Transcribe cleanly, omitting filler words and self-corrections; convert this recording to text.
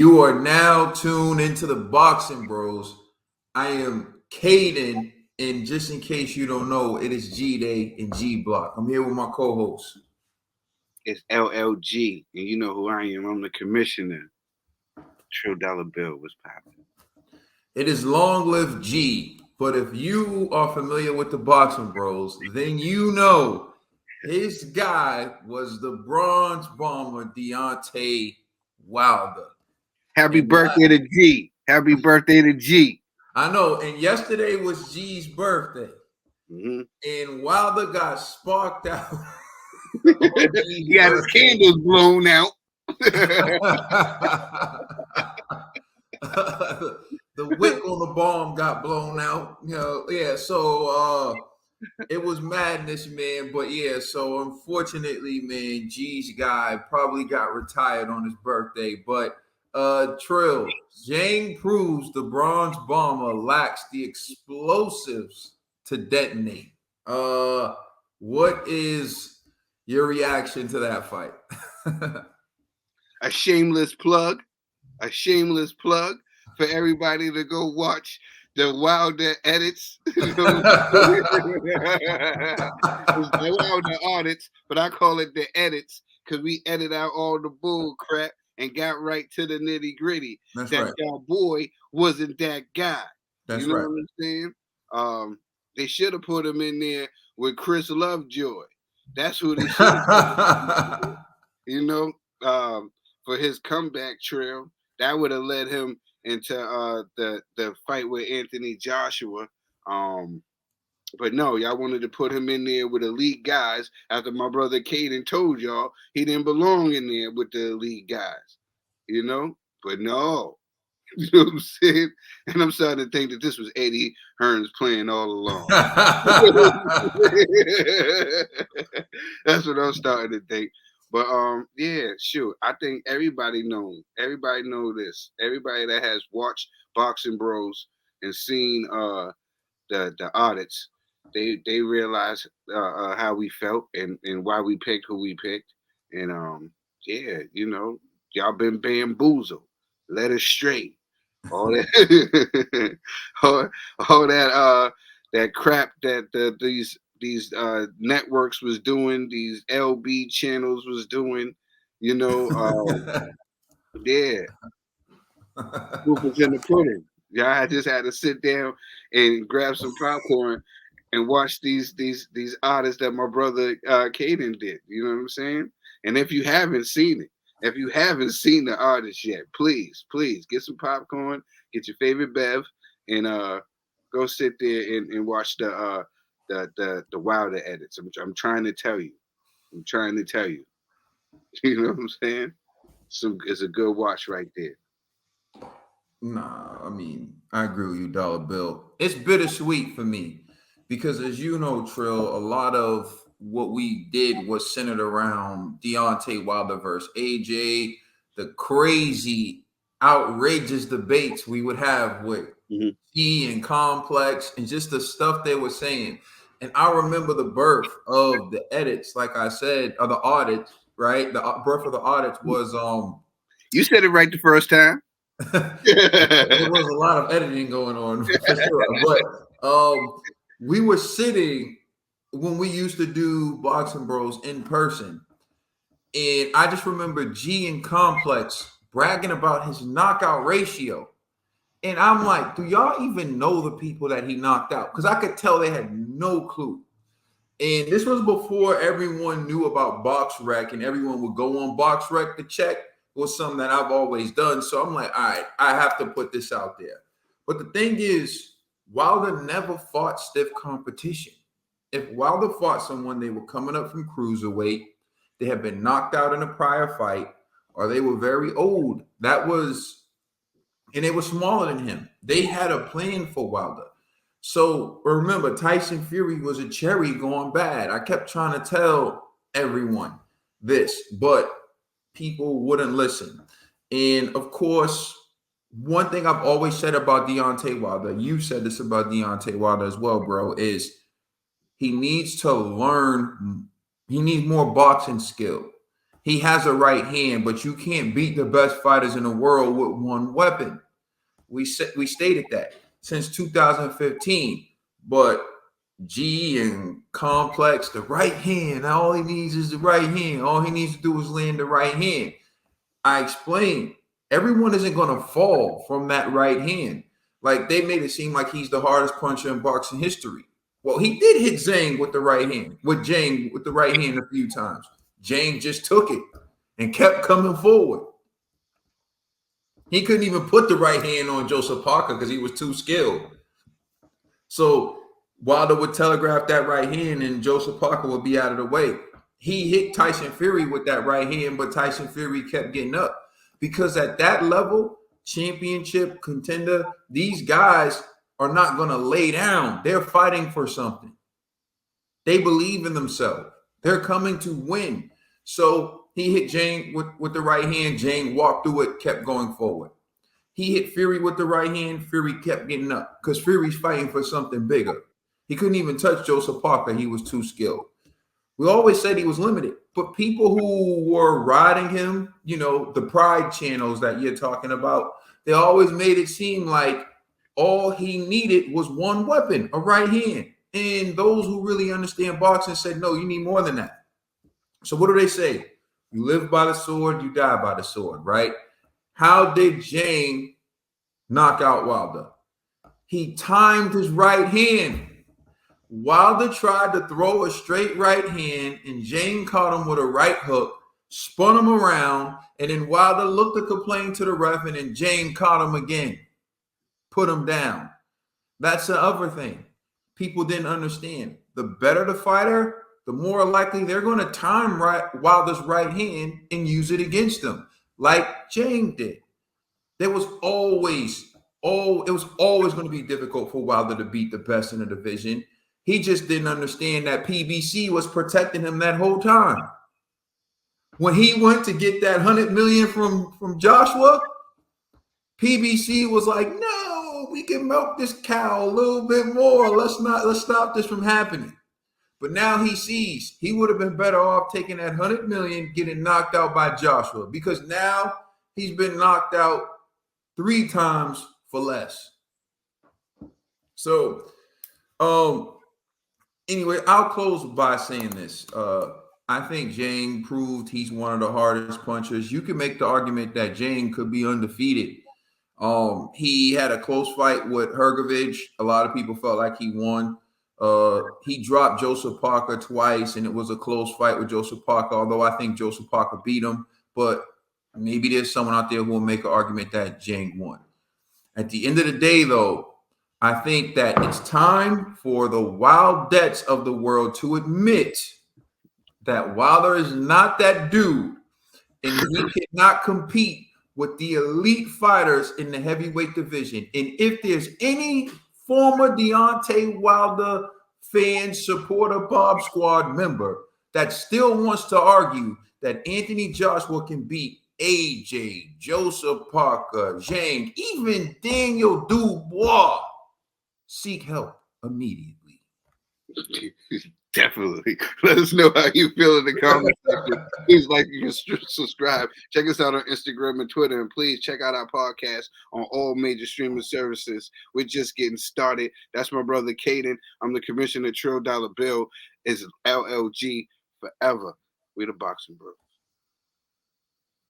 You are now tuned into the Boxing Bros. I am Caden, and just in case you don't know, it is G Day and G Block. I'm here with my co-host. It's LLG, and you know who I am. I'm the commissioner. Trill Dollar Bill was popping. It is Long Live G, but if you are familiar with the Boxing Bros, then you know his guy was the Bronze Bomber Deontay Wilder. Happy And birthday to G. Happy birthday to G. I know, and yesterday was G's birthday. Mm-hmm. And Wilder got sparked out. He had his candles blown out. The wick on the bomb got blown out. So it was madness, man. But yeah, so unfortunately, man, G's guy probably got retired on his birthday. But Trill, Zhang proves the bronze bomber lacks the explosives to detonate. What is your reaction to that fight? A shameless plug for everybody to go watch the Wilder edits. The Wilder audits, but I call it the edits because we edit out all the bull crap and got right to the nitty gritty. That's that right. Y'all boy wasn't that guy. That's you know right. what I'm saying? They should have put him in there with Chris Lovejoy. That's who they should have. For his comeback trail, that would have led him into the fight with Anthony Joshua. But no, y'all wanted to put him in there with elite guys after my brother Caden told y'all he didn't belong in there with the elite guys. But no. You know what I'm saying? And I'm starting to think that this was Eddie Hearn's plan all along. That's what I'm starting to think. But yeah, sure. I think everybody know this. Everybody that has watched Boxing Bros and seen the audits, they realize how we felt and why we picked who we picked. And yeah, y'all been bamboozled, led astray. All that, all that crap that these networks was doing, these LB channels was doing, yeah, proof is in the pudding. Yeah, I just had to sit down and grab some popcorn and watch these artists that my brother Caden did. You know what I'm saying? And if you haven't seen it, if you haven't seen the artist yet, please get some popcorn, get your favorite bev, and go sit there and watch the Wilder edits. I'm trying to tell you. I'm trying to tell you. You know what I'm saying? It's a good watch right there. Nah, I mean, I agree with you, Dollar Bill. It's bittersweet for me because, as you know, Trill, a lot of what we did was centered around Deontay Wilder versus AJ, the crazy, outrageous debates we would have with E and Complex, and just the stuff they were saying. And I remember the birth of the edits, like I said, or the audits, right? The birth of the audits was You said it right the first time. There was a lot of editing going on for sure. But we were sitting when we used to do Boxing Bros in person. And I just remember G and Complex bragging about his knockout ratio. And I'm like, do y'all even know the people that he knocked out? Because I could tell they had no clue. And this was before everyone knew about BoxRec and everyone would go on BoxRec to check. Was something that I've always done. So I'm like, all right, I have to put this out there. But the thing is, Wilder never fought stiff competition. If Wilder fought someone, they were coming up from cruiserweight, they had been knocked out in a prior fight, or they were very old. And they were smaller than him. They had a plan for Wilder. So remember, Tyson Fury was a cherry going bad. I kept trying to tell everyone this, but people wouldn't listen. And of course, one thing I've always said about Deontay Wilder, you said this about Deontay Wilder as well, bro, is he needs to learn, he needs more boxing skill. He has a right hand, but you can't beat the best fighters in the world with one weapon. We stated that since 2015. But G and Complex, the right hand, all he needs is the right hand. All he needs to do is land the right hand. I explained, everyone isn't going to fall from that right hand. Like, they made it seem like he's the hardest puncher in boxing history. Well, he did hit Zhang with the right hand, with Zhang with the right hand a few times. Zhang just took it and kept coming forward. He couldn't even put the right hand on Joseph Parker because he was too skilled. So Wilder would telegraph that right hand and Joseph Parker would be out of the way. He hit Tyson Fury with that right hand, but Tyson Fury kept getting up. Because at that level, championship contender, these guys are not going to lay down. They're fighting for something. They believe in themselves. They're coming to win. So he hit Zhang with the right hand. Zhang walked through it, kept going forward. He hit Fury with the right hand. Fury kept getting up because Fury's fighting for something bigger. He couldn't even touch Joseph Parker. He was too skilled. We always said he was limited, but people who were riding him, you know, the pride channels that you're talking about, they always made it seem like all he needed was one weapon, a right hand. And those who really understand boxing said, no, you need more than that. So what do they say? You live by the sword, you die by the sword, right? How did Zhang knock out Wilder? He timed his right hand. Wilder tried to throw a straight right hand, and Zhang caught him with a right hook, spun him around, and then Wilder looked to complain to the ref, and then Zhang caught him again, put him down. That's the other thing people didn't understand. The better the fighter, the more likely they're going to time Wilder's right hand and use it against them, like Zhang did. There was always, it was always going to be difficult for Wilder to beat the best in the division. He just didn't understand that PBC was protecting him that whole time. When he went to get that $100 million from Joshua, PBC was like, no, we can milk this cow a little bit more. Let's stop this from happening. But now he sees he would have been better off taking that $100 million, getting knocked out by Joshua, because now he's been knocked out 3 times for less. So, anyway, I'll close by saying this. I think Zhang proved he's one of the hardest punchers. You can make the argument that Zhang could be undefeated. He had a close fight with Hrgovic. A lot of people felt like he won. He dropped Joseph Parker twice, and it was a close fight with Joseph Parker, although I think Joseph Parker beat him. But maybe there's someone out there who will make an argument that Zhang won. At the end of the day, though, I think that it's time for the Wildets of the world to admit that Wilder is not that dude, and he cannot compete with the elite fighters in the heavyweight division. And if there's any former Deontay Wilder fan, supporter, Bob Squad member that still wants to argue that Anthony Joshua can beat AJ, Joseph Parker, Zhang, even Daniel Dubois, seek help immediately. Definitely. Let us know how you feel in the comment section. Please like and subscribe. Check us out on Instagram and Twitter. And please check out our podcast on all major streaming services. We're just getting started. That's my brother Caden. I'm the commissioner. Trill Dollar Bill is LLG forever. We the Boxing Bros.